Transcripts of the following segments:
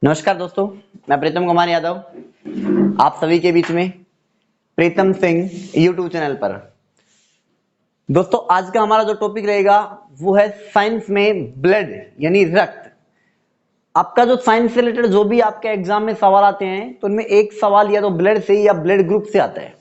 नमस्कार दोस्तों, मैं प्रीतम कुमार यादव आप सभी के बीच में प्रीतम सिंह यूट्यूब चैनल पर। दोस्तों आज का हमारा जो टॉपिक रहेगा वो है साइंस में ब्लड यानी रक्त। आपका जो साइंस से रिलेटेड जो भी आपके एग्जाम में सवाल आते हैं तो उनमें एक सवाल या तो ब्लड से या ब्लड ग्रुप से आता है।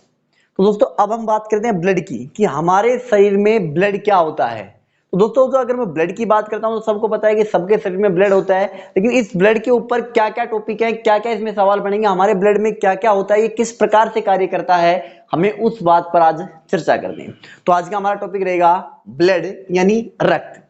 तो दोस्तों अब हम बात करते हैं ब्लड की कि हमारे शरीर में ब्लड क्या होता है। तो दोस्तों तो अगर मैं ब्लड की बात करता हूं तो सबको पता है कि सबके शरीर में ब्लड होता है, लेकिन इस ब्लड के ऊपर क्या क्या टॉपिक है, क्या क्या इसमें सवाल बनेंगे, हमारे ब्लड में क्या क्या होता है, ये किस प्रकार से कार्य करता है, हमें उस बात पर आज चर्चा करते हैं। तो आज का हमारा टॉपिक रहेगा ब्लड यानी रक्त।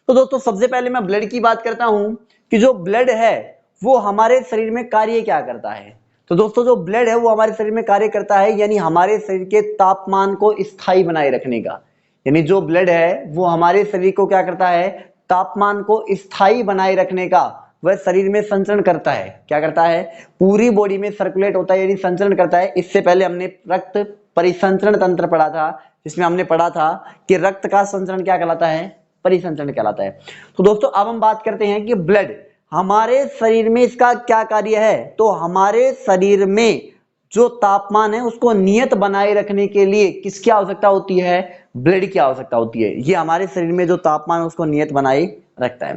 तो दोस्तों सबसे पहले मैं ब्लड की बात करता हूं कि जो ब्लड है वो हमारे शरीर में कार्य क्या करता है। तो दोस्तों जो ब्लड है वो हमारे शरीर में कार्य करता है यानी हमारे शरीर के तापमान को स्थायी बनाए रखने का। यानी जो ब्लड है वो हमारे शरीर को क्या करता है, तापमान को स्थायी बनाए रखने का वह शरीर में संचरण करता है। क्या करता है, पूरी बॉडी में सर्कुलेट होता है यानी संचरण करता है। इससे पहले हमने रक्त परिसंचरण तंत्र पढ़ा था जिसमें हमने पढ़ा था कि रक्त का संचरण क्या कहलाता है, परिसंचरण कहलाता है। तो दोस्तों अब हम बात करते हैं कि ब्लड हमारे शरीर में इसका क्या कार्य है। तो हमारे शरीर में जो तापमान है उसको नियत बनाए रखने के लिए किसकी आवश्यकता होती है, ब्लड की आवश्यकता होती है। ये हमारे शरीर में जो तापमान है उसको नियत बनाए रखता है।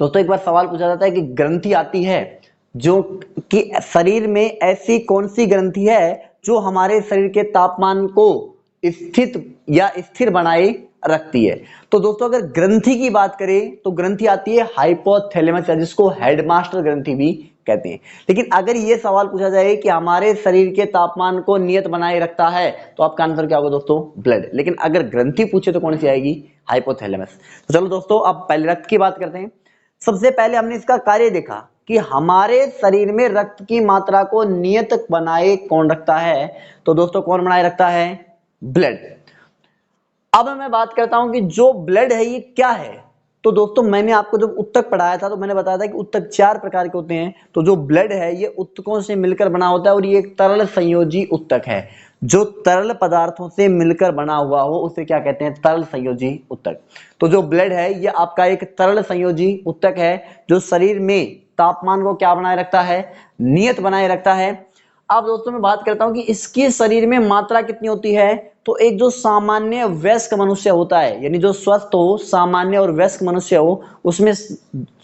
दोस्तों एक बार सवाल पूछा जाता है कि ग्रंथि आती है जो कि शरीर में ऐसी कौन सी ग्रंथि है जो हमारे शरीर के तापमान को स्थित या स्थिर बनाए रखती है। तो दोस्तों अगर ग्रंथि की बात करें तो ग्रंथि आती है हाइपोथैलेमस, जिसको हेडमास्टर ग्रंथि भी कहते हैं। लेकिन अगर ये सवाल पूछा जाए कि हमारे शरीर के तापमान को नियत बनाए रखता है तो आपका आंसर क्या होगा दोस्तों, ब्लड। लेकिन अगर ग्रंथि पूछे तो कौन सी आएगी, हाइपोथैलेमस। तो चलो दोस्तों अब पहले रक्त की बात करते हैं। सबसे पहले हमने इसका कार्य देखा कि हमारे शरीर में रक्त की मात्रा को नियत बनाए कौन रखता है। तो दोस्तों कौन बनाए रखता है, ब्लड। अब मैं बात करता हूं कि जो ब्लड है ये क्या है। तो दोस्तों मैंने आपको जब उत्तक पढ़ाया था तो मैंने बताया था कि उत्तक 4 प्रकार के होते हैं। तो जो ब्लड है ये उत्तकों से मिलकर बना होता है और ये एक तरल संयोजी उत्तक है। जो तरल पदार्थों से मिलकर बना हुआ हो उसे क्या कहते हैं, तरल संयोजी उत्तक। तो जो ब्लड है ये आपका एक तरल संयोजी उत्तक है जो शरीर में तापमान को क्या बनाए रखता है, नियत बनाए रखता है। अब दोस्तों मैं बात करता हूं कि इसकी शरीर में मात्रा कितनी होती है। तो एक जो सामान्य वयस्क मनुष्य होता है यानी जो स्वस्थ हो, सामान्य और वयस्क मनुष्य हो, उसमें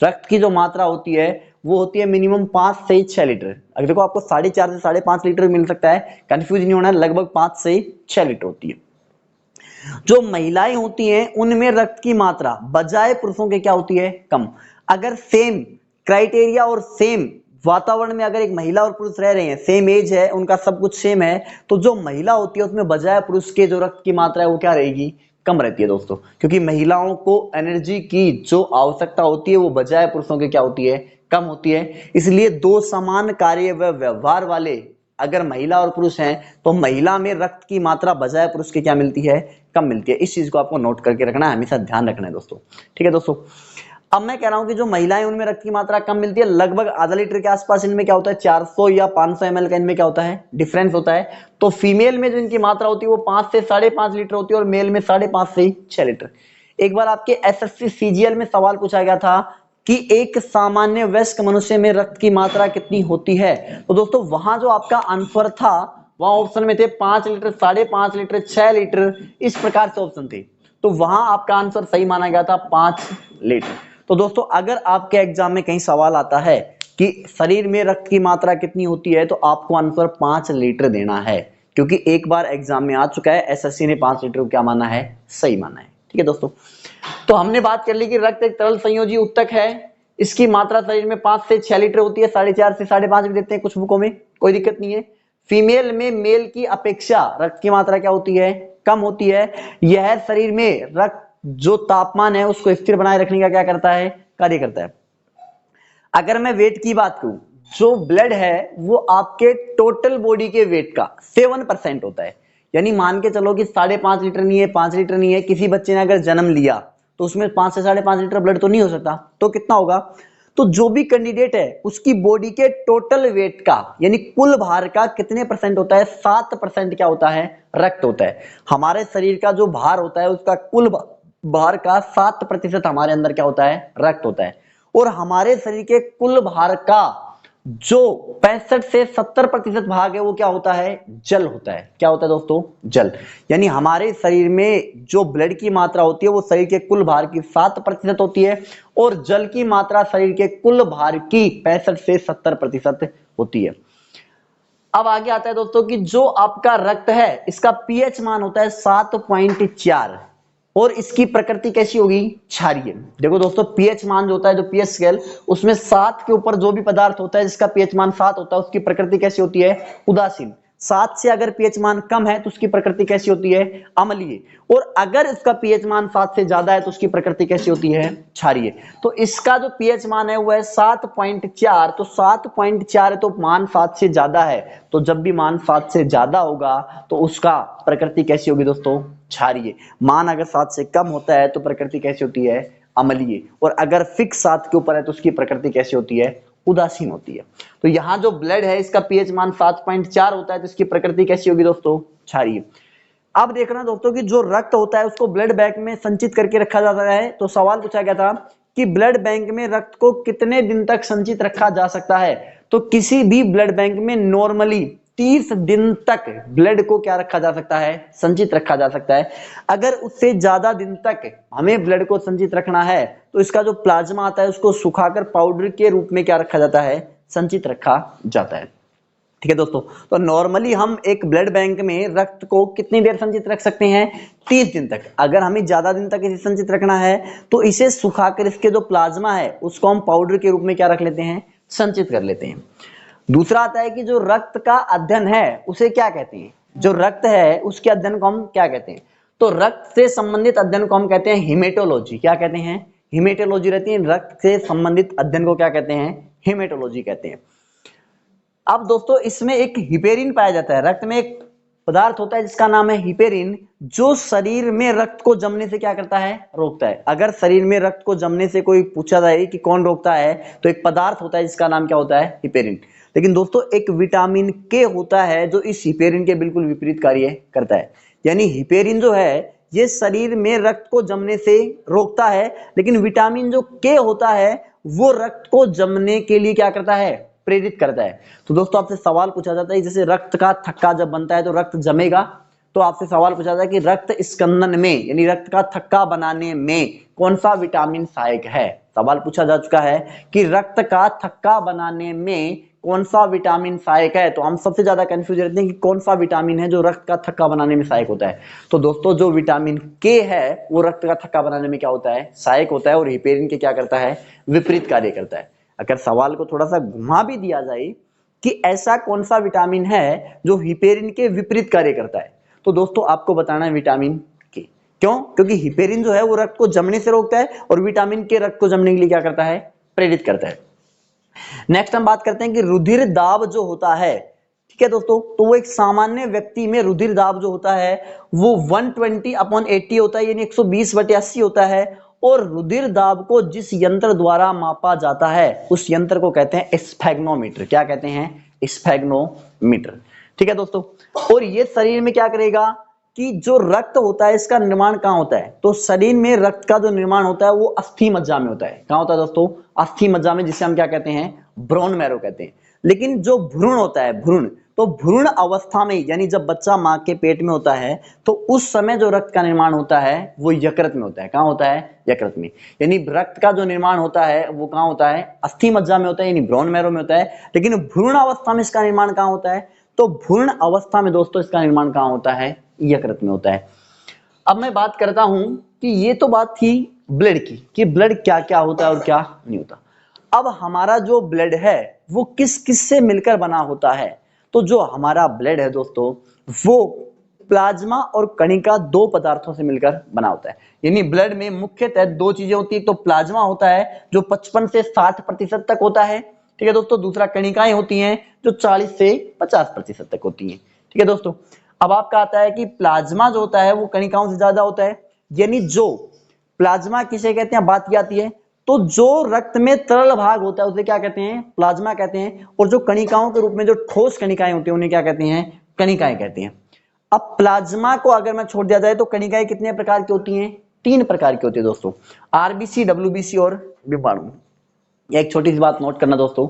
रक्त की जो मात्रा होती है वो होती है मिनिमम 5 से 6 लीटर। अगर देखो आपको 4.5 से 5.5 लीटर मिल सकता है, कंफ्यूज नहीं होना, लगभग 5 से 6 लीटर होती है। जो महिलाएं होती हैं उनमें रक्त की मात्रा बजाय पुरुषों के क्या होती है, कम। अगर सेम क्राइटेरिया और सेम वातावरण में अगर एक महिला और पुरुष रह रहे हैं, सेम एज है, उनका सब कुछ सेम है, तो जो महिला होती है उसमें बजाय पुरुष के जो रक्त की मात्रा है वो क्या रहेगी, कम रहती है दोस्तों। क्योंकि महिलाओं को एनर्जी की जो आवश्यकता होती है वो बजाय पुरुषों के क्या होती है, कम होती है। इसलिए दो समान कार्य व व्यवहार वाले अगर महिला और पुरुष हैं तो महिला में रक्त की मात्रा बजाय पुरुष के क्या मिलती है, कम मिलती है। इस चीज को आपको नोट करके रखना है, हमेशा ध्यान रखना है दोस्तों। ठीक है दोस्तों, अब मैं कह रहा हूं कि जो महिलाएं उनमें रक्त की मात्रा कम मिलती है, लगभग आधा लीटर के आसपास इनमें क्या होता है, 400 या 500 ml का इनमें क्या होता है, डिफरेंस होता है। तो फीमेल में जो इनकी मात्रा होती है वो 5 से 5.5 लीटर होती है और मेल में 5.5 से 6 लीटर। एक बार आपके एसएससी सीजीएल में सवाल पूछा गया था कि एक सामान्य वयस्क मनुष्य में रक्त की मात्रा कितनी होती है। तो दोस्तों वहां जो आपका आंसर था वहां ऑप्शन में थे 5 लीटर, 5.5 लीटर, 6 लीटर, इस प्रकार से ऑप्शन थे। तो वहां आपका आंसर सही माना गया था 5 लीटर। तो दोस्तों अगर आपके एग्जाम में कहीं सवाल आता है कि शरीर में रक्त की मात्रा कितनी होती है तो आपको आंसर 5 लीटर देना है, क्योंकि एक बार एग्जाम में आ चुका है, एसएससी ने 5 लीटर को क्या माना है, सही माना है। ठीक है दोस्तों, तो हमने बात कर ली कि रक्त एक तरल संयोजी उत्तक है, इसकी मात्रा शरीर में 5 से 6 लीटर होती है, 4.5 से 5.5 भी देते हैं कुछ बुकों में, कोई दिक्कत नहीं है। फीमेल में मेल की अपेक्षा रक्त की मात्रा क्या होती है, कम होती है। यह शरीर में रक्त जो तापमान है उसको स्थिर बनाए रखने का क्या करता है, कार्य करता है। अगर मैं वेट की बात करूं, जो ब्लड है वो आपके टोटल बॉडी के वेट का 7% होता है। यानी मान के चलो कि 5.5 लीटर नहीं है, 5 लीटर नहीं है, किसी बच्चे ने अगर जन्म लिया तो उसमें 5 से 5.5 लीटर ब्लड तो नहीं हो सकता, तो कितना होगा, तो जो भी कैंडिडेट है उसकी बॉडी के टोटल वेट का यानी कुल भार का कितने परसेंट होता है, 7% क्या होता है, रक्त होता है। हमारे शरीर का जो भार होता है उसका कुल भार का 7% हमारे अंदर क्या होता है, रक्त होता है। और हमारे शरीर के कुल भार का जो 65 से 70% भाग है वो क्या होता है, जल होता है। क्या होता है दोस्तों, जल। यानी हमारे शरीर में जो ब्लड की मात्रा होती है वो शरीर के कुल भार की 7% होती है और जल की मात्रा शरीर के कुल भार की 65 से 70% होती है। अब आगे आता है दोस्तों कि जो आपका रक्त है इसका पीएच मान होता है 7.4 और इसकी प्रकृति कैसी होगी, क्षारीय। देखो दोस्तों, पीएच मान जो होता है, जो पीएच स्केल, उसमें 7 के ऊपर जो भी पदार्थ होता है जिसका पीएच मान 7 होता है उसकी प्रकृति कैसी होती है, उदासीन। 7 से अगर पीएच मान कम है तो उसकी प्रकृति कैसी होती है, अम्लीय। और अगर इसका पीएच मान 7 से ज्यादा है तो उसकी प्रकृति कैसी होती है, क्षारीय। तो इसका जो पीएच मान है वो है 7.4। तो 7.4 है तो मान 7 से ज्यादा है। तो जब भी मान 7 से ज्यादा होगा तो उसका प्रकृति कैसी होगी दोस्तों, क्षारीय। मान अगर 7 से कम होता है तो प्रकृति कैसी होती है, अम्लीय। और अगर फिक्स 7 के ऊपर है तो उसकी प्रकृति कैसी होती है, उदासीन होती है। तो यहाँ जो ब्लड है इसका पीएच मान 7.4 होता है तो इसकी प्रकृति कैसी होगी दोस्तों, क्षारीय। अब देखना दोस्तों कि जो रक्त होता है उसको ब्लड बैंक में संचित करके रखा जाता है। तो सवाल पूछा गया था कि ब्लड बैंक में रक्त को कितने दिन तक संचित रखा जा सकता है। तो किसी भी ब्लड बैंक में नॉर्मली 30 दिन तक ब्लड को क्या रखा जा सकता है, संचित रखा जा सकता है। अगर उससे ज्यादा दिन तक हमें ब्लड को संचित रखना है तो इसका जो प्लाज्मा आता है उसको सुखाकर पाउडर के रूप में क्या रखा जाता है, संचित रखा जाता है। ठीक है दोस्तों, तो नॉर्मली हम एक ब्लड बैंक में रक्त को कितनी देर संचित रख सकते हैं, 30 दिन तक। अगर हमें ज्यादा दिन तक इसे संचित रखना है तो इसे सुखाकर इसके जो प्लाज्मा है उसको हम पाउडर के रूप में क्या रख लेते हैं, संचित कर लेते हैं। दूसरा आता है कि जो रक्त का अध्ययन है उसे क्या कहते हैं, जो रक्त है उसके अध्ययन को हम क्या कहते हैं। तो रक्त से संबंधित अध्ययन को हम कहते हैं हिमेटोलॉजी। क्या कहते हैं, हिमेटोलॉजी रहती है। रक्त से संबंधित अध्ययन को क्या कहते हैं, हिमेटोलॉजी कहते हैं। अब दोस्तों इसमें एक हिपेरिन पाया जाता है। रक्त में एक पदार्थ होता है जिसका नाम है हिपेरिन, जो शरीर में रक्त को जमने से क्या करता है, रोकता है। अगर शरीर में रक्त को जमने से कोई पूछा जाए कि कौन रोकता है तो एक पदार्थ होता है जिसका नाम क्या होता है, हिपेरिन। लेकिन दोस्तों एक विटामिन के होता है जो इस हिपेरिन के बिल्कुल विपरीत कार्य करता है। यानी हिपेरिन जो है ये शरीर में रक्त को जमने से रोकता है, लेकिन विटामिन जो के होता है वो रक्त को जमने के लिए क्या करता है, प्रेरित करता है। तो दोस्तों आपसे सवाल पूछा जाता है जैसे रक्त का थक्का जब बनता है तो रक्त जमेगा, तो आपसे सवाल पूछा जाता है कि रक्त स्कंदन में यानी रक्त का थक्का बनाने में कौन सा विटामिन सहायक है। सवाल पूछा जा चुका है कि रक्त का थक्का बनाने में कौन सा विटामिन सहायक है। तो हम सबसे ज्यादा कंफ्यूज रहते हैं कि कौन सा विटामिन है जो रक्त का थक्का बनाने में सहायक होता है। तो दोस्तों जो विटामिन के है वो रक्त का थक्का बनाने में क्या होता है, सहायक होता है, और हिपेरिन के क्या करता है, विपरीत कार्य करता है। अगर सवाल को थोड़ा सा घुमा भी दिया जाए कि ऐसा कौन सा विटामिन है जो हिपेरिन के विपरीत कार्य करता है, तो दोस्तों आपको बताना है विटामिन के। क्यों, क्योंकि हिपेरिन जो है वो रक्त को जमने से रोकता है और विटामिन के रक्त को जमने के लिए क्या करता है, प्रेरित करता है। नेक्स्ट हम बात करते हैं कि रुधिर दाब जो होता है, ठीक है दोस्तों, तो वो एक सामान्य व्यक्ति में रुधिर दाब जो होता है वो 120/80 होता है, यानी 120/80 होता है। और रुधिर दाब को जिस यंत्र द्वारा मापा जाता है उस यंत्र को कहते हैं स्फेग्नोमीटर। क्या कहते हैं, स्फेग्नोमीटर। ठीक है दोस्तों, और ये शरीर में क्या करेगा कि जो रक्त होता है इसका निर्माण कहाँ होता है, तो शरीर में रक्त का जो निर्माण होता है वो अस्थि मज्जा में होता है। कहाँ होता है दोस्तों, अस्थि मज्जा में, जिसे हम क्या कहते हैं, ब्रोन मैरो कहते हैं। लेकिन जो भ्रूण होता है, भ्रूण, तो भ्रूण अवस्था में यानी जब बच्चा मां के पेट में होता है तो उस समय जो रक्त का निर्माण होता है वो यकृत में होता है। कहाँ होता है, यकृत में। यानी रक्त का जो निर्माण होता है वो कहाँ होता है, अस्थि मज्जा में होता है, यानी ब्रोन मैरो में होता है। लेकिन भ्रूण अवस्था में इसका निर्माण कहाँ होता है, तो भ्रूण अवस्था में दोस्तों इसका निर्माण कहाँ होता है, यकृत में होता है। अब मैं बात करता हूं कि ये तो बात थी ब्लड की कि ब्लड क्या क्या होता है और क्या नहीं होता। अब हमारा जो ब्लड है वो किस किस से मिलकर बना होता है, तो जो हमारा ब्लड है दोस्तों वो प्लाज्मा और कणिका दो पदार्थों से मिलकर बना होता है। यानी ब्लड में मुख्यतः दो चीजें होती है, तो प्लाज्मा होता है जो 55 से 60% तक होता है, ठीक है दोस्तों। दूसरा कणिकाएं होती हैं जो 40 से 50% तक होती हैं, ठीक है दोस्तों। अब आपका आता है कि प्लाज्मा जो होता है वो कणिकाओं से ज्यादा होता है। यानी जो प्लाज्मा किसे कहते हैं, बात की आती है, तो जो रक्त में तरल भाग होता है उसे क्या कहते हैं, प्लाज्मा कहते हैं। और जो कणिकाओं के रूप में जो ठोस कणिकाएं होती हैं उन्हें क्या कहते हैं, कणिकाएं कहते हैं। अब प्लाज्मा को अगर मैं छोड़ दिया जाए तो कणिकाएं कितने प्रकार की होती हैं, 3 प्रकार की होती है दोस्तों, आरबीसी, डब्ल्यूबीसी और विषाणु। एक छोटी सी बात नोट करना दोस्तों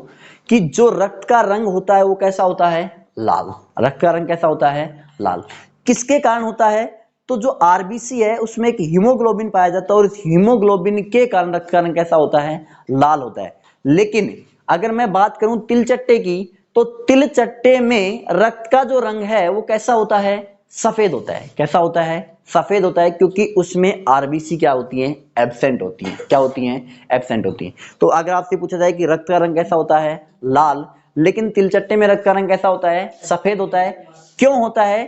कि जो रक्त का रंग होता है वो कैसा होता है, लाल। रक्त का रंग कैसा होता है, लाल। किसके कारण होता है, तो जो आरबीसी है उसमें एक हीमोग्लोबिन पाया जाता है और इस हीमोग्लोबिन के कारण रक्त का रंग कैसा होता है, लाल होता है। लेकिन अगर मैं बात करूं तिलचट्टे की, तो तिलचट्टे में रक्त का जो रंग है वो कैसा होता है, सफेद होता है। कैसा होता है, सफेद होता है, क्योंकि उसमें आरबीसी क्या होती है, एब्सेंट होती है। क्या होती है, एब्सेंट होती है। तो अगर आपसे पूछा जाए कि रक्त का रंग कैसा होता है, लाल, लेकिन तिलचट्टे में रक्त का रंग कैसा होता है, सफेद होता है। क्यों होता है,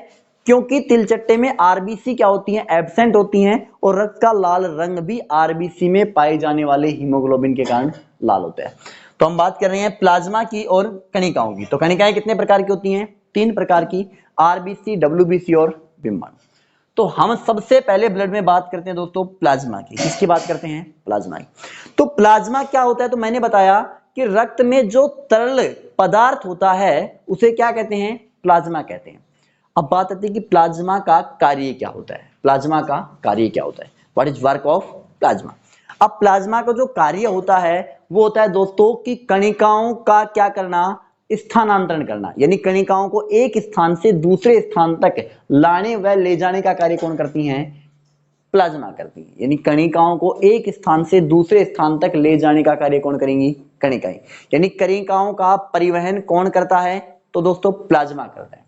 क्योंकि तिलचट्टे में आरबीसी क्या होती हैं, एब्सेंट होती हैं, और रक्त का लाल रंग भी आरबीसी में पाए जाने वाले हीमोग्लोबिन के कारण लाल होता है। तो हम बात कर रहे हैं प्लाज्मा की और कणिकाओं की। तो कणिकाएं कितने प्रकार की होती हैं, 3 प्रकार की, आरबीसी, डब्ल्यूबीसी और बिम्बाणु। तो हम सबसे पहले ब्लड में बात करते हैं दोस्तों प्लाज्मा की। किसकी बात करते हैं, प्लाज्मा की। तो प्लाज्मा क्या होता है, तो मैंने बताया कि रक्त में जो तरल पदार्थ होता है उसे क्या कहते हैं, प्लाज्मा कहते हैं। अब बात आती है कि प्लाज्मा का कार्य क्या होता है। प्लाज्मा का कार्य क्या होता है, what is work of plasma. अब प्लाज्मा का जो कार्य होता है वो होता है दोस्तों कि कणिकाओं का क्या करना, स्थानांतरण करना। यानी कणिकाओं को एक स्थान से दूसरे स्थान तक लाने व ले जाने का कार्य कौन करती हैं, प्लाज्मा करती है। यानी कणिकाओं को एक स्थान से दूसरे स्थान तक ले जाने का कार्य कौन करेंगी, कणिकाएं। यानी कणिकाओं का परिवहन कौन करता है, तो दोस्तों प्लाज्मा करता है।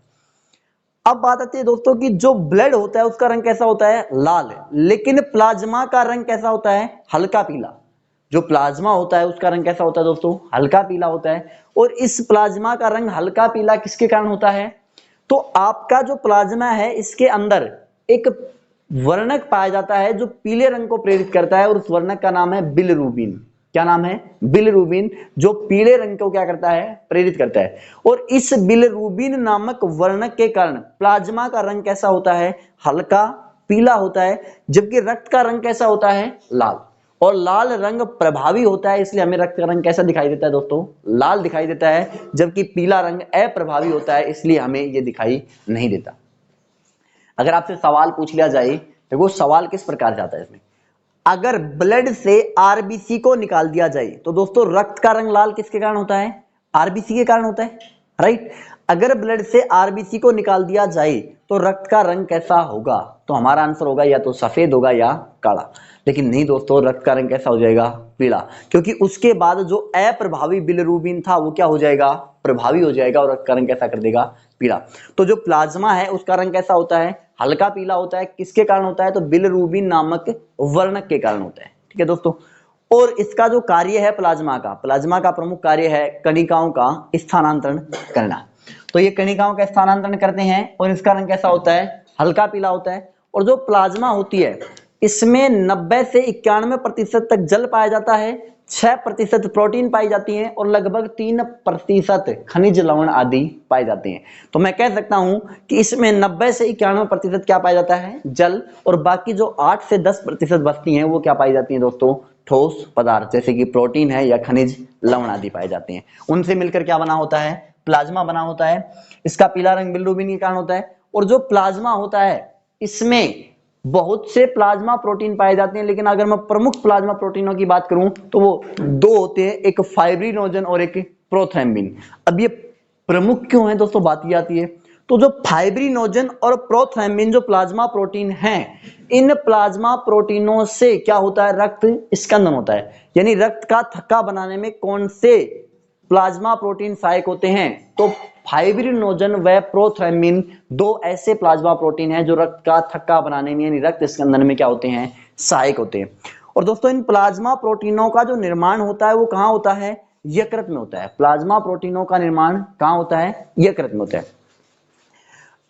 अब बात आती है दोस्तों कि जो ब्लड होता है उसका रंग कैसा होता है, लाल, लेकिन प्लाज्मा का रंग कैसा होता है, हल्का पीला। जो प्लाज्मा होता है उसका रंग कैसा होता है दोस्तों, हल्का पीला होता है। और इस प्लाज्मा का रंग हल्का पीला किसके कारण होता है, तो आपका जो प्लाज्मा है इसके अंदर एक वर्णक पाया जाता है जो पीले रंग को प्रेरित करता है, और उस वर्णक का नाम है बिलिरुबिन। क्या नाम है, बिलिरुबिन, जो पीले रंग को क्या करता है, प्रेरित करता है। और इस बिलिरुबिन नामक वर्णक के कारण प्लाज्मा का रंग कैसा होता है, हल्का पीला होता है, जबकि रक्त का रंग कैसा होता है, लाल। और लाल रंग प्रभावी होता है, इसलिए हमें रक्त का रंग कैसा दिखाई देता है दोस्तों, लाल दिखाई देता है, जबकि पीला रंग अप्रभावी होता है, इसलिए हमें यह दिखाई नहीं देता। अगर आपसे सवाल पूछ लिया जाए, देखो सवाल किस प्रकार जाता है इसमें, अगर ब्लड से आरबीसी को निकाल दिया जाए तो दोस्तों रक्त का रंग लाल किसके कारण होता है, आरबीसी के कारण होता है, राइट। अगर ब्लड से आरबीसी को निकाल दिया जाए तो रक्त का रंग कैसा होगा, तो हमारा आंसर होगा या तो सफेद होगा या काला। लेकिन नहीं दोस्तों, रक्त का रंग कैसा हो जाएगा, पीला, क्योंकि उसके बाद जो अप्रभावी बिलिरुबिन था वो क्या हो जाएगा, प्रभावी हो जाएगा, और रक्त का रंग कैसा कर देगा, पीला। तो जो प्लाज्मा है उसका रंग कैसा होता है, हल्का पीला होता है। किसके कारण होता है, तो बिलिरुबिन नामक वर्णक के कारण होता है, ठीक है दोस्तों। और इसका जो कार्य है प्लाज्मा का प्रमुख कार्य है कणिकाओं का स्थानांतरण करना। तो ये कणिकाओं का स्थानांतरण करते हैं और इसका रंग कैसा होता है, हल्का पीला होता है। और जो प्लाज्मा होती है इसमें 90 से 91% तक जल पाया जाता है, 6% प्रोटीन पाई जाती हैं और लगभग 3% खनिज लवण आदि पाए जाते हैं। तो मैं कह सकता हूं कि इसमें 90 से 91% क्या पाया जाता है, जल, और बाकी जो 8 से 10% बचती हैं वो क्या पाई जाती हैं दोस्तों, ठोस पदार्थ, जैसे कि प्रोटीन है या खनिज लवण आदि पाए जाते हैं। उनसे मिलकर क्या बना होता है, प्लाज्मा बना होता है। इसका पीला रंग बिलिरुबिन के कारण होता है। और जो प्लाज्मा होता है इसमें बहुत से प्लाज्मा प्रोटीन पाए जाते हैं, लेकिन अगर मैं प्रमुख प्लाज्मा प्रोटीनों की बात करूं तो वो 2 होते हैं, एक फाइब्रिनोजन और एक प्रोथ्रम्बिन। अब ये प्रमुख क्यों है दोस्तों, बात ये आती है। तो जो फाइब्रिनोजन और प्रोथ्रम्बिन जो प्लाज्मा प्रोटीन हैं, इन प्लाज्मा प्रोटीनों से क्या होता है, रक्त स्कंदन होता है। यानी रक्त का थक्का बनाने में कौन से प्लाज्मा प्रोटीन सहायक होते हैं, तो फाइब्रिनोजन व प्रोथ्रम्बिन 2 ऐसे प्लाज्मा प्रोटीन हैं जो रक्त का थक्का बनाने में यानी रक्त स्कंदन में क्या होते हैं, सहायक होते हैं। और दोस्तों इन प्लाज्मा प्रोटीनों का जो निर्माण होता है वो कहां होता है, यकृत में होता है। प्लाज्मा प्रोटीनों का निर्माण कहां होता है, यकृत में होता है।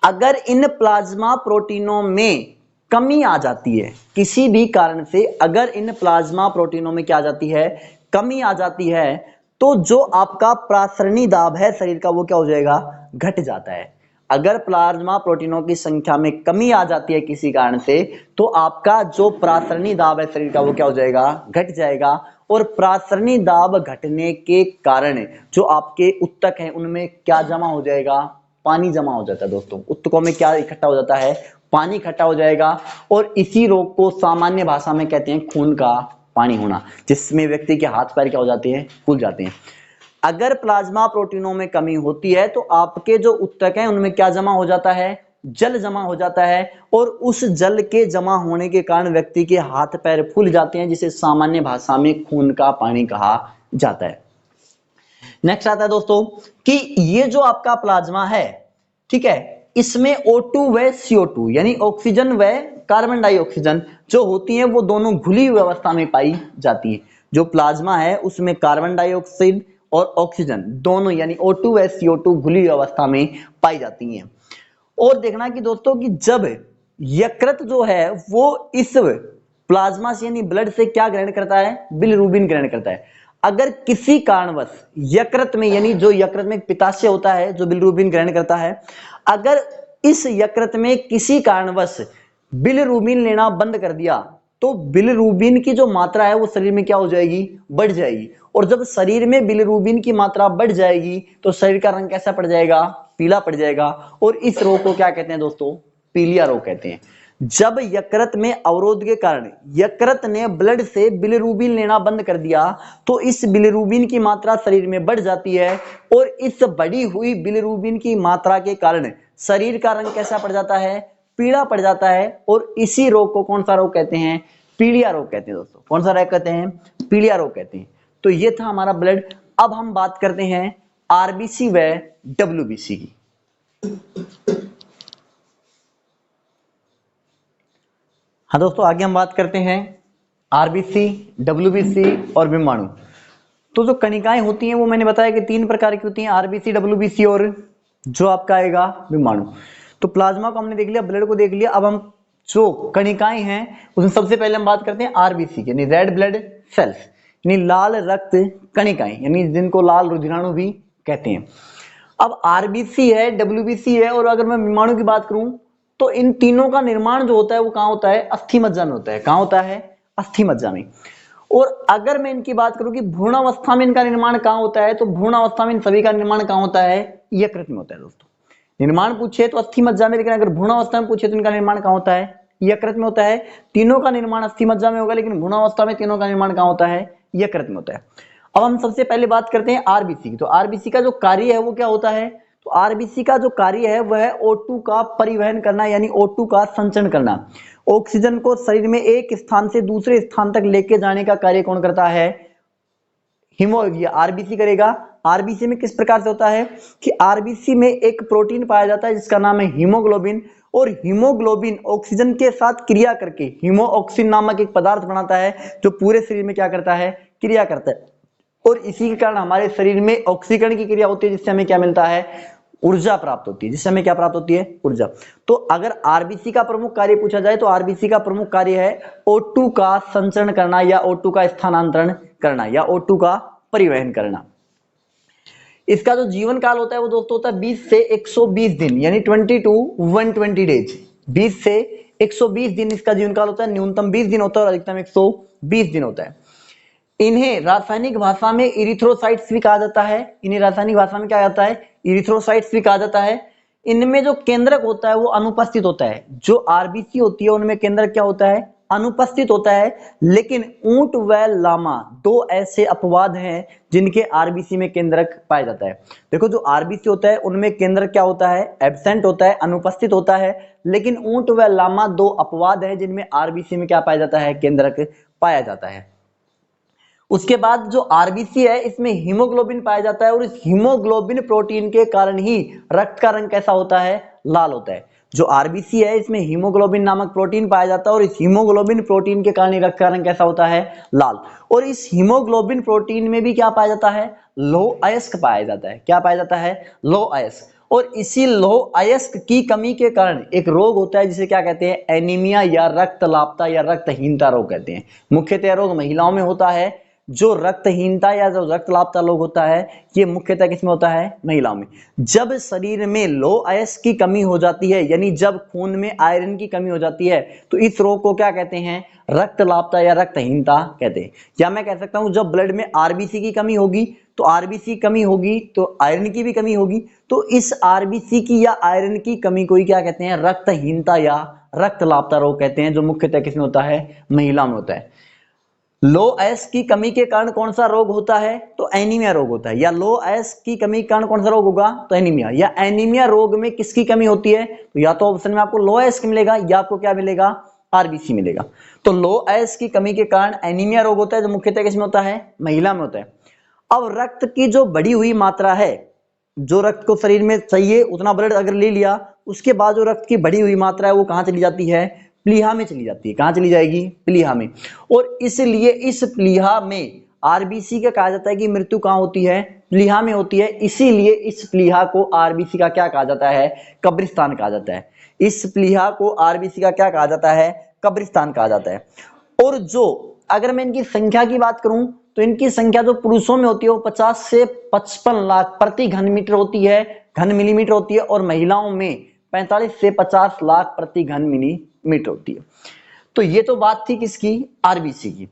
अगर इन प्लाज्मा प्रोटीनों में कमी आ जाती है किसी भी कारण से, अगर इन प्लाज्मा प्रोटीनों में क्या आ जाती है, कमी आ जाती है, तो जो आपका प्रासरणी दाब है शरीर का वो क्या हो जाएगा, घट जाता है। अगर प्लाज्मा प्रोटीनों की संख्या में कमी आ जाती है किसी कारण से, तो आपका जो प्रासरणी दाब है शरीर का वो क्या हो जाएगा, घट जाएगा। और प्रासरणी दाब घटने के कारण जो आपके उत्तक हैं उनमें क्या जमा हो जाएगा, पानी जमा हो जाता है दोस्तों। उत्तकों में क्या इकट्ठा हो जाता है, पानी इकट्ठा हो जाएगा। और इसी रोग को सामान्य भाषा में कहते हैं खून का पानी होना, जिसमें व्यक्ति के हाथ पैर क्या हो जाते हैं, फूल जाते हैं। अगर प्लाज्मा प्रोटीनों में कमी होती है तो आपके जो ऊतक हैं उनमें क्या जमा हो जाता है, जल जमा हो जाता है, और उस जल के जमा होने के कारण व्यक्ति के हाथ पैर फूल जाते हैं, जिसे सामान्य भाषा में खून का पानी कहा जाता है। नेक्स्ट आता है दोस्तों कि ये जो आपका प्लाज्मा है, ठीक है, इसमें O2 व CO2 यानी ऑक्सीजन व कार्बन डाइऑक्सीजन जो होती हैं वो दोनों घुली हुई अवस्था में पाई जाती है। जो प्लाज्मा है उसमें कार्बन डाइऑक्साइड और ऑक्सीजन दोनों यानी O2 व CO2 घुली हुई अवस्था में पाई जाती हैं। और देखना कि दोस्तों कि जब यकृत जो है वो इस प्लाज्मा से यानी ब्लड से क्या ग्रहण करता है, बिलिरुबिन ग्रहण करता है। अगर किसी कारणवश यकृत में यानी जो यकृत में पित्ताशय होता है जो बिलिरुबिन ग्रहण करता है, अगर इस यकृत में किसी कारणवश बिलिरुबिन लेना बंद कर दिया तो बिलिरुबिन की जो मात्रा है वो शरीर में क्या हो जाएगी, बढ़ जाएगी। और जब शरीर में बिलिरुबिन की मात्रा बढ़ जाएगी तो शरीर का रंग कैसा पड़ जाएगा, पीला पड़ जाएगा। और इस रोग को क्या कहते हैं दोस्तों, पीलिया रोग कहते हैं। जब यकृत में अवरोध के कारण यकृत ने ब्लड से बिलिरुबिन लेना बंद कर दिया तो इस बिलिरुबिन की मात्रा शरीर में बढ़ जाती है, और इस बढ़ी हुई बिलिरुबिन की मात्रा के कारण शरीर का रंग कैसा पड़ जाता है, पीला पड़ जाता है। और इसी रोग को कौन सा रोग कहते हैं, पीलिया रोग कहते हैं दोस्तों। कौन सा रोग कहते हैं, पीलिया रोग कहते हैं। तो ये था हमारा ब्लड। अब हम बात करते हैं आरबीसी व डब्ल्यूबीसी की। हाँ दोस्तों, आगे हम बात करते हैं आरबीसी, डब्ल्यूबीसी और विमाणु। तो जो कणिकाएं होती हैं वो मैंने बताया कि 3 प्रकार की होती हैं, आरबीसी, डब्ल्यूबीसी और जो आपका आएगा विमाणु। तो प्लाज्मा को हमने देख लिया, ब्लड को देख लिया। अब हम जो कणिकाएं हैं उसमें सबसे पहले हम बात करते हैं आरबीसी की, यानी रेड ब्लड सेल्स, यानी लाल रक्त कणिकाएं, यानी जिनको लाल रुधिराणु भी कहते हैं। अब आरबीसी है, डब्ल्यूबीसी है, और अगर मैं विमाणु की बात करूं तो इन तीनों का निर्माण जो होता है वो कहां होता है, अस्थि मज्जा में होता है। कहां होता है, अस्थि मज्जा में। और अगर मैं इनकी बात करूं कि भ्रूणावस्था में इनका निर्माण कहां होता है, तो भ्रूणावस्था में इन सभी का निर्माण कहां होता है, यकृत में होता है दोस्तों। निर्माण पूछे तो अस्थि मज्जा में, लेकिन अगर भ्रूणावस्था में पूछे तो इनका निर्माण कहां होता है, यकृत में होता है। तीनों का निर्माण अस्थि मज्जा में होगा, लेकिन भ्रूणावस्था में तीनों का निर्माण कहां होता है, यकृत में होता है। अब हम सबसे पहले बात करते हैं आरबीसी की। तो आरबीसी का जो कार्य है वो क्या होता है, तो आरबीसी का जो कार्य है वह O2 का परिवहन करना, यानी O2 का संचरण करना। ऑक्सीजन को शरीर में एक स्थान से दूसरे स्थान तक लेके जाने का कार्य कौन करता है, आरबीसी करेगा। आरबीसी में किस प्रकार से होता है कि आरबीसी में एक प्रोटीन पाया जाता है जिसका नाम है हीमोग्लोबिन, और हीमोग्लोबिन ऑक्सीजन के साथ क्रिया करके हीमोऑक्सिन नामक एक पदार्थ बनाता है जो पूरे शरीर में क्या करता है, क्रिया करता है। और इसी के कारण हमारे शरीर में ऑक्सीकरण की क्रिया होती है, जिससे हमें क्या मिलता है, ऊर्जा प्राप्त होती है। जिससे हमें क्या प्राप्त होती है, ऊर्जा। तो अगर आरबीसी का प्रमुख कार्य पूछा जाए तो आरबीसी का प्रमुख कार्य है O2 का संचरण करना, या O2 का स्थानांतरण करना, या O2 का परिवहन करना। इसका जो जीवन काल होता है वो दोस्तों होता है 20 से 120 दिन, यानी 20 to 120 डेज। 20 से 120 दिन इसका जीवन काल होता है। न्यूनतम 20 दिन होता है और अधिकतम 120 दिन होता है। इन्हें रासायनिक भाषा में इरिथ्रोसाइट्स भी कहा जाता है। इन्हें रासायनिक भाषा में क्या जाता है, इरिथ्रोसाइट्स भी कहा जाता है। इनमें जो केंद्रक होता है वो अनुपस्थित होता है। जो आरबीसी होती है उनमें केंद्रक क्या होता है, अनुपस्थित होता है। लेकिन ऊंट व लामा 2 ऐसे अपवाद हैं जिनके आरबीसी में केंद्रक पाया जाता है। देखो, जो आरबीसी होता है उनमें केंद्रक क्या होता है, एब्सेंट होता है, अनुपस्थित होता है। लेकिन ऊंट व लामा 2 अपवाद है जिनमें आरबीसी में क्या पाया जाता है, केंद्रक पाया जाता है। उसके बाद जो आरबीसी है इसमें हीमोग्लोबिन पाया जाता है, और इस हीमोग्लोबिन प्रोटीन के कारण ही रक्त का रंग कैसा होता है, लाल होता है। जो आरबीसी है इसमें हीमोग्लोबिन नामक प्रोटीन पाया जाता है, और इस हीमोग्लोबिन प्रोटीन के कारण रक्त का रंग कैसा होता है, लाल। और इस हीमोग्लोबिन प्रोटीन में भी क्या पाया जाता है, लौह अयस्क पाया जाता है। क्या पाया जाता है, लौह अयस्क। और इसी लौह अयस्क की कमी के कारण एक रोग होता है जिसे क्या कहते हैं, एनीमिया या रक्तलापता या रक्तहीनता रोग कहते हैं। मुख्यतः रोग महिलाओं में होता है। जो रक्तहीनता या जो रक्तलापता रोग होता है ये मुख्यतः किसमें होता है, महिलाओं में। जब शरीर में लौह अयस्क की कमी हो जाती है, यानी जब खून में आयरन की कमी हो जाती है, तो इस रोग को क्या कहते हैं, रक्तलापता या रक्तहीनता कहते हैं। या मैं कह सकता हूं जब ब्लड में आरबीसी की कमी होगी तो आरबीसी कमी होगी तो आयरन की भी कमी होगी, तो इस आरबीसी की या आयरन की कमी को ही क्या कहते हैं, रक्तहीनता या रक्तलापता रोग कहते हैं, जो मुख्यतः किसमें होता है, महिला में होता है। लो एस की कमी के कारण कौन सा रोग होता है? तो एनीमिया रोग होता है। या लो एस की कमी के कारण कौन सा रोग होगा? तो एनीमिया। या एनीमिया रोग में किसकी कमी होती है? तो या तो ऑप्शन में आपको लो एस की मिलेगा या आपको क्या मिलेगा? आरबीसी मिलेगा। तो लो एस की कमी के कारण एनीमिया रोग होता है, जो मुख्यतः किसमें होता है? महिला में होता है। अब रक्त की जो बढ़ी हुई मात्रा है, जो रक्त को शरीर में चाहिए उतना ब्लड अगर ले लिया, उसके बाद जो रक्त की बढ़ी हुई मात्रा है वो कहां चली जाती है? प्लीहा में चली जाती है। कहां चली जाएगी? प्लीहा में। और इसलिए इस प्लीहा में आरबीसी का कहा जाता है कि मृत्यु कहां होती है? प्लीहा में होती है। इसीलिए इस प्लीहा को आरबीसी का क्या कहा जाता है? कब्रिस्तान कहा जाता है। इस प्लीहा को आरबीसी का क्या कहा जाता है? कब्रिस्तान कहा जाता है। और जो अगर मैं इनकी संख्या की बात करूं तो इनकी संख्या जो पुरुषों में होती है वो 50 से 55 लाख प्रति घन मीटर होती है, घन मिलीमीटर होती है, और महिलाओं में 45 से 50 लाख प्रति घन मिलीमीटर होती है। तो ये तो बात थी किसकी? आरबीसी की।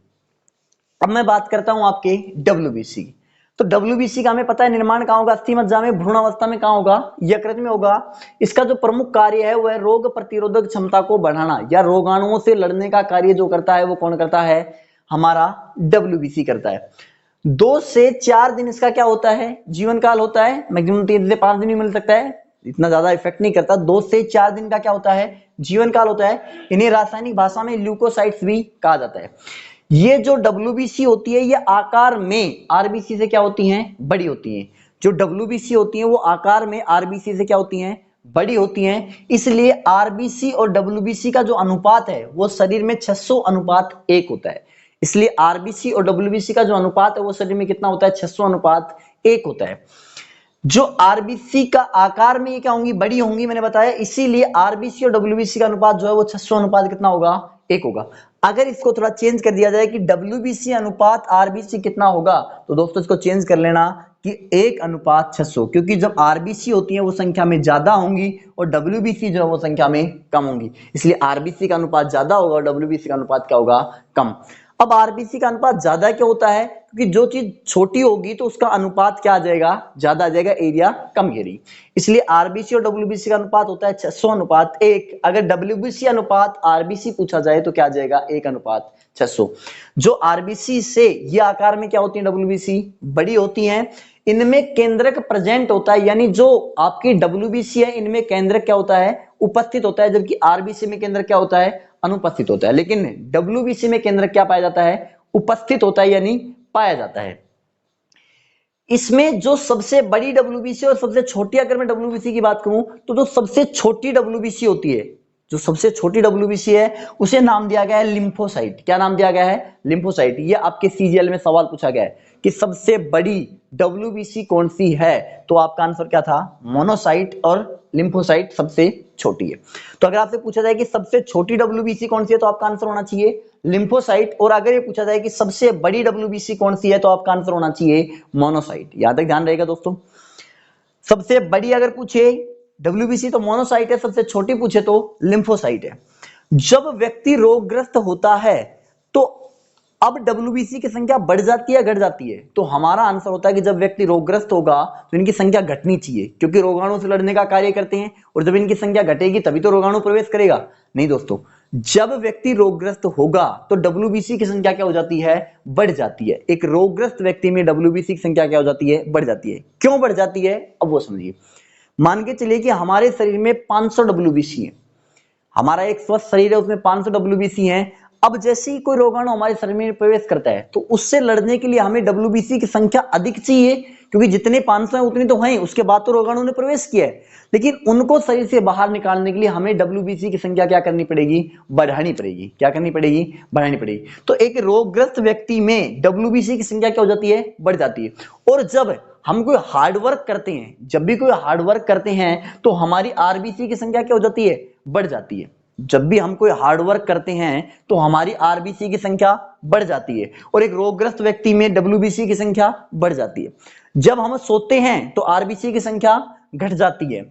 अब मैं बात करता हूं आपके डब्ल्यूबीसी की। तो डब्ल्यूबीसी का हमें पता है निर्माण कहां होगा? अस्थि मज्जा में, भ्रूणावस्था में कहां होगा? यकृत में होगा। इसका जो प्रमुख कार्य है वह रोग प्रतिरोधक क्षमता को बढ़ाना या रोगाणुओं से लड़ने का कार्य जो करता है वो कौन करता है? हमारा डब्ल्यूबीसी करता है। 2 से 4 दिन इसका क्या होता है? जीवन काल होता है। मैक्सिमम 3 से 5 दिन भी मिल सकता है, इतना ज्यादा इफेक्ट नहीं करता। 2 से 4 दिन का क्या होता है? जीवन काल होता है। इन्हें रासायनिक भाषा में ल्यूकोसाइट्स भी कहा जाता है। ये जो डब्ल्यूबीसी होती है ये आकार में आरबीसी से क्या होती हैं? बड़ी होती हैं। जो डब्ल्यूबीसी होती हैं वो आकार में आरबीसी से क्या होती हैं? बड़ी होती हैं। इसलिए आरबीसी और डब्ल्यूबीसी का जो अनुपात है वो शरीर में 600:1 होता है। इसलिए आरबीसी और डब्ल्यूबीसी का जो अनुपात है वो शरीर में कितना होता है? 600:1 होता है। जो आरबीसी का आकार में ये क्या होंगी? बड़ी होंगी, मैंने बताया। इसीलिए आरबीसी और डब्ल्यूबीसी का अनुपात जो है वो 600 कितना होगा? 1 होगा। अगर इसको थोड़ा चेंज कर दिया जाए कि डब्ल्यूबीसी अनुपात आरबीसी कितना होगा, तो दोस्तों इसको चेंज कर लेना कि 1:600, क्योंकि जब आरबीसी होती है वो संख्या में ज्यादा होंगी और डब्ल्यूबीसी जो है वो संख्या में कम होंगी। इसलिए आरबीसी का अनुपात ज्यादा होगा और डब्ल्यूबीसी का अनुपात क्या होगा? कम। अब आरबीसी का अनुपात ज्यादा क्यों होता है? क्योंकि जो चीज छोटी होगी तो उसका अनुपात क्या आ जाएगा? ज्यादा आ जाएगा, एरिया कम घेरी। इसलिए आरबीसी और डब्ल्यूबीसी का अनुपात होता है 600:1। अगर डब्ल्यूबीसी अनुपात आरबीसी पूछा जाए तो क्या आ जाएगा? 1:600। जो आरबीसी से ये आकार में क्या होती है? डब्ल्यूबीसी बड़ी होती हैं। इनमें केंद्रक प्रेजेंट होता है, यानी जो आपकी डब्ल्यूबीसी है इनमें केंद्रक क्या होता है? उपस्थित होता है, जबकि आरबीसी में केंद्रक क्या होता है? अनुपस्थित होता है। लेकिन डब्ल्यूबीसी में केंद्रक क्या पाया जाता है? उपस्थित होता है, यानी पाया जाता है। इसमें जो सबसे बड़ी डब्ल्यूबीसी और सबसे छोटी, अगर मैं डब्ल्यूबीसी की बात करूं तो जो सबसे छोटी डब्ल्यूबीसी होती है, जो सबसे छोटी डब्ल्यूबीसी है उसे नाम दिया गया है लिम्फोसाइट। क्या नाम दिया गया है? लिम्फोसाइट। ये आपके सीजीएल में सवाल पूछा गया है कि सबसे बड़ी डब्ल्यूबीसी कौन सी है, तो आपका आंसर क्या था? मोनोसाइट, और लिम्फोसाइट सबसे छोटी है। तो अगर आपसे पूछा जाए कि सबसे छोटी डब्ल्यूबीसी कौन सी है तो आपका आंसर होना चाहिए लिम्फोसाइट। और अगर ये पूछा जाए कि सबसे बड़ी डब्ल्यूबीसी कौन सी है तो आपका आंसर होना चाहिए मोनोसाइट। याद तक ध्यान रहेगा दोस्तों। सबसे बड़ी अगर पूछे डब्ल्यूबीसी तो मोनोसाइट है, सबसे छोटी पूछे तो लिम्फोसाइट है। जब व्यक्ति रोगग्रस्त होता है तो अब डब्ल्यूबीसी की संख्या बढ़ जाती है, घट जाती है? तो हमारा आंसर होता है कि जब व्यक्ति रोगग्रस्त होगा तो इनकी संख्या घटनी चाहिए, क्योंकि रोगाणु से लड़ने का कार्य करते हैं। और जब इनकी संख्या घटेगी तभी तो रोगाणु प्रवेश करेगा। नहीं दोस्तों, जब व्यक्ति रोगग्रस्त होगा तो डब्ल्यूबीसी की संख्या क्या हो जाती है? बढ़ जाती है। एक रोगग्रस्त व्यक्ति में डब्ल्यूबीसी की संख्या क्या हो जाती है? बढ़ जाती है। क्यों बढ़ जाती है? अब वो समझिए। मान के चलिए कि हमारे शरीर में 500 डब्ल्यूबीसी है। हमारा एक स्वस्थ शरीर है, उसमें 500 डब्ल्यूबीसी है। अब जैसे ही कोई रोगाणु हमारे शरीर में प्रवेश करता है तो उससे लड़ने के लिए हमें डब्ल्यूबीसी की संख्या अधिक चाहिए, क्योंकि जितने 500 है उतनी तो हैं, उसके बाद तो रोगाणु ने प्रवेश किया है। लेकिन उनको शरीर से बाहर निकालने के लिए हमें डब्ल्यूबीसी की संख्या क्या करनी पड़ेगी? बढ़ानी पड़ेगी। क्या करनी पड़ेगी? बढ़ानी पड़ेगी। तो एक रोगग्रस्त व्यक्ति में डब्ल्यूबीसी की संख्या क्या हो जाती है? बढ़ जाती है। और जब हम कोई हार्ड वर्क करते हैं, जब भी कोई हार्ड वर्क करते हैं तो हमारी आरबीसी की संख्या क्या हो जाती है? बढ़ जाती है। जब भी हम कोई हार्ड वर्क करते हैं तो हमारी आरबीसी की संख्या बढ़ जाती है। और एक रोगग्रस्त व्यक्ति में डब्ल्यूबीसी की संख्या बढ़ जाती है। जब हम सोते हैं तो आरबीसी की संख्या घट जाती है।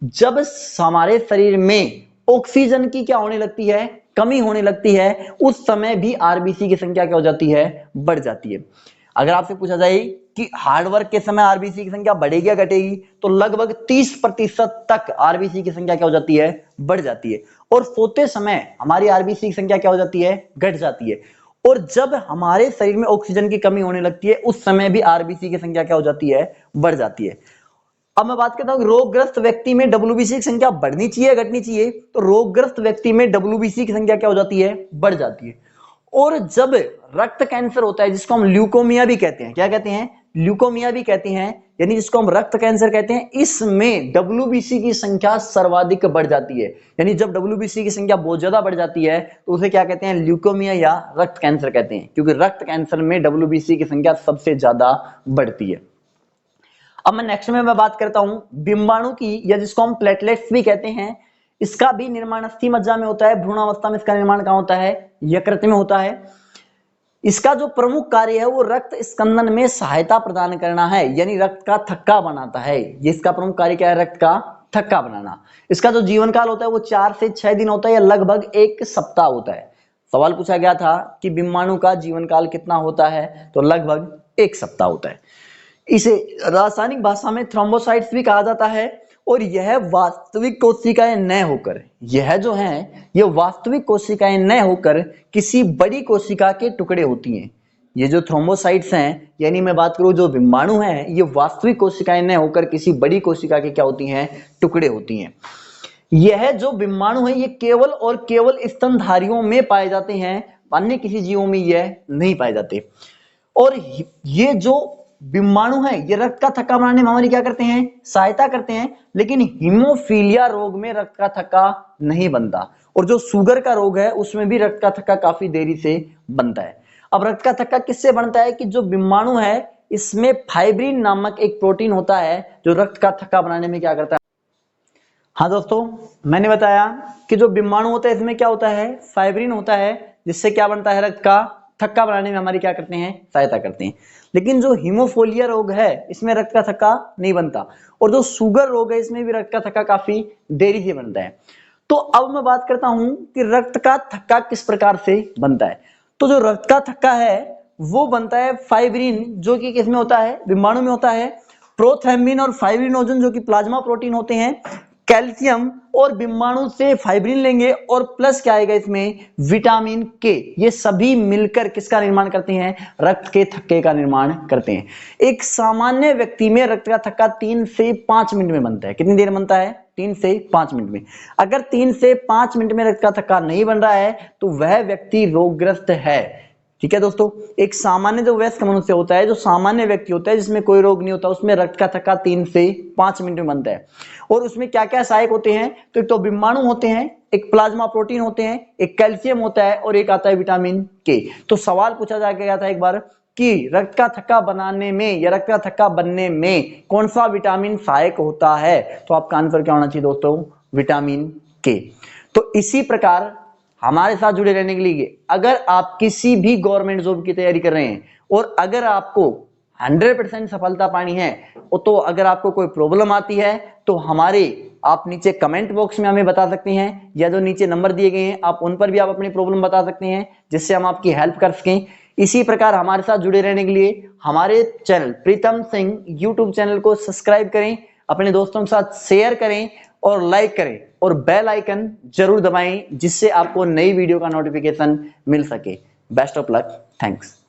जब हमारे शरीर में ऑक्सीजन की क्या होने लगती है? कमी होने लगती है, उस समय भी आरबीसी की संख्या क्या हो जाती है? बढ़ जाती है। अगर आपसे पूछा जाए कि हार्ड वर्क के समय आरबीसी की संख्या बढ़ेगी या घटेगी, तो लगभग 30% तक आरबीसी की संख्या क्या हो जाती है? बढ़ जाती है। और सोते समय हमारी आरबीसी की संख्या क्या हो जाती है? घट जाती है। और जब हमारे शरीर में ऑक्सीजन की कमी होने लगती है उस समय भी आरबीसी की संख्या क्या हो जाती है, बढ़ जाती है। अब मैं बात करता हूं रोगग्रस्त व्यक्ति में डब्ल्यूबीसी की संख्या बढ़नी चाहिए या घटनी चाहिए, तो रोगग्रस्त व्यक्ति में डब्ल्यूबीसी की संख्या क्या हो जाती है, बढ़ जाती है। और जब रक्त कैंसर होता है जिसको हम ल्यूकोमिया भी कहते हैं, क्या कहते हैं, ल्यूकोमिया भी कहते हैं, यानी जिसको हम रक्त कैंसर कहते हैं, इसमें डब्ल्यूबीसी की संख्या सर्वाधिक बढ़ जाती है। यानी जब डब्ल्यूबीसी की संख्या बहुत ज्यादा बढ़ जाती है तो उसे क्या कहते हैं, ल्यूकोमिया या रक्त कैंसर कहते हैं, क्योंकि रक्त कैंसर में डब्ल्यूबीसी की संख्या सबसे ज्यादा बढ़ती है। अब मैं नेक्स्ट में मैं बात करता हूं बिंबाणु की, या जिसको हम प्लेटलेट्स भी कहते हैं। इसका भी निर्माण अस्थि मज्जा में होता है। भ्रूणावस्था में इसका निर्माण कहां होता है, यकृत में होता है। इसका जो प्रमुख कार्य है वो रक्त स्कंदन में सहायता प्रदान करना है, यानी रक्त का थक्का बनाता है। ये इसका प्रमुख कार्य क्या है, रक्त का थक्का बनाना। इसका जो जीवन काल होता है वो 4 से 6 दिन होता है, या लगभग 1 सप्ताह होता है। सवाल पूछा गया था कि बिंबाणु का जीवन काल कितना होता है, तो लगभग 1 सप्ताह होता है। इसे रासायनिक भाषा में थ्रोम्बोसाइट्स भी कहा जाता है। और यह वास्तविक कोशिकाएं न होकर, यह जो है ये वास्तविक कोशिकाएं न होकर किसी बड़ी कोशिका के टुकड़े होती हैं। ये जो थ्रोम्बोसाइट्स हैं, यानी मैं बात करूं जो बिंबाणु हैं, ये वास्तविक कोशिकाएं न होकर किसी बड़ी कोशिका के क्या होती हैं, टुकड़े होती हैं। यह जो बिंबाणु है ये केवल और केवल स्तनधारियों में पाए जाते हैं, अन्य किसी जीवों में यह नहीं पाए जाते। और ये जो बिंबाणु है ये रक्त का थक्का बनाने में हमारी क्या करते हैं, सहायता करते हैं। लेकिन हीमोफीलिया रोग में रक्त का थक्का नहीं बनता, और जो शुगर का रोग है उसमें भी रक्त का थक्का काफी देरी से बनता है। अब रक्त का थक्का किससे बनता है कि जो बिंबाणु है इसमें फाइब्रिन नामक एक प्रोटीन होता है जो रक्त का थक्का बनाने में क्या करता है। हाँ दोस्तों, मैंने बताया कि जो बिंबाणु होता है इसमें क्या होता है, फाइब्रिन होता है, जिससे क्या बनता है, रक्त का थक्का बनाने में हमारी क्या करते हैं, सहायता करते हैं। लेकिन जो हीमोफीलिया रोग है इसमें रक्त का थक्का नहीं बनता, और जो शुगर रोग है इसमें भी रक्त का थक्का काफी देरी से बनता है। तो अब मैं बात करता हूं कि रक्त का थक्का किस प्रकार से बनता है। तो जो रक्त का थक्का है वो बनता है फाइब्रिन, जो कि किसमें होता है, बिंबाणु में होता है। प्रोथ्रम्बिन और फाइब्रिनोजन जो कि प्लाज्मा प्रोटीन होते हैं, कैल्शियम और बिंबाणु से फाइब्रिन लेंगे, और प्लस क्या आएगा इसमें, विटामिन के। ये सभी मिलकर किसका निर्माण करते हैं, रक्त के थक्के का निर्माण करते हैं। एक सामान्य व्यक्ति में रक्त का थक्का 3 से 5 मिनट में बनता है। कितनी देर बनता है, 3 से 5 मिनट में। अगर 3 से 5 मिनट में रक्त का थक्का नहीं बन रहा है तो वह व्यक्ति रोगग्रस्त है। ठीक है दोस्तों, एक सामान्य जो वयस्क मनुष्य होता है, जो सामान्य व्यक्ति होता है जिसमें कोई रोग नहीं होता, उसमें रक्त का थक्का 3 से 5 मिनट में बनता है। और उसमें क्या क्या सहायक होते हैं, तो एक तो बिंबाणु होते हैं, एक प्लाज्मा प्रोटीन होते हैं, एक कैल्शियम होता है, और एक आता है विटामिन के। तो सवाल पूछा गया था एक बार कि रक्त का थक्का बनाने में या रक्त का थक्का बनने में कौन सा विटामिन सहायक होता है, तो आपका आंसर क्या होना चाहिए दोस्तों, विटामिन के। तो इसी प्रकार हमारे साथ जुड़े रहने के लिए, अगर आप किसी भी गवर्नमेंट जॉब की तैयारी कर रहे हैं और अगर आपको 100% सफलता पानी है, तो अगर आपको कोई प्रॉब्लम आती है तो हमारे आप नीचे कमेंट बॉक्स में हमें बता सकते हैं, या जो नीचे नंबर दिए गए हैं आप उन पर भी आप अपनी प्रॉब्लम बता सकते हैं, जिससे हम आपकी हेल्प कर सकें। इसी प्रकार हमारे साथ जुड़े रहने के लिए हमारे channel Pritam Singh YouTube channel को सब्सक्राइब करें, अपने दोस्तों के साथ शेयर करें और लाइक करें, और बेल आइकन जरूर दबाएं, जिससे आपको नई वीडियो का नोटिफिकेशन मिल सके। Best of luck, thanks.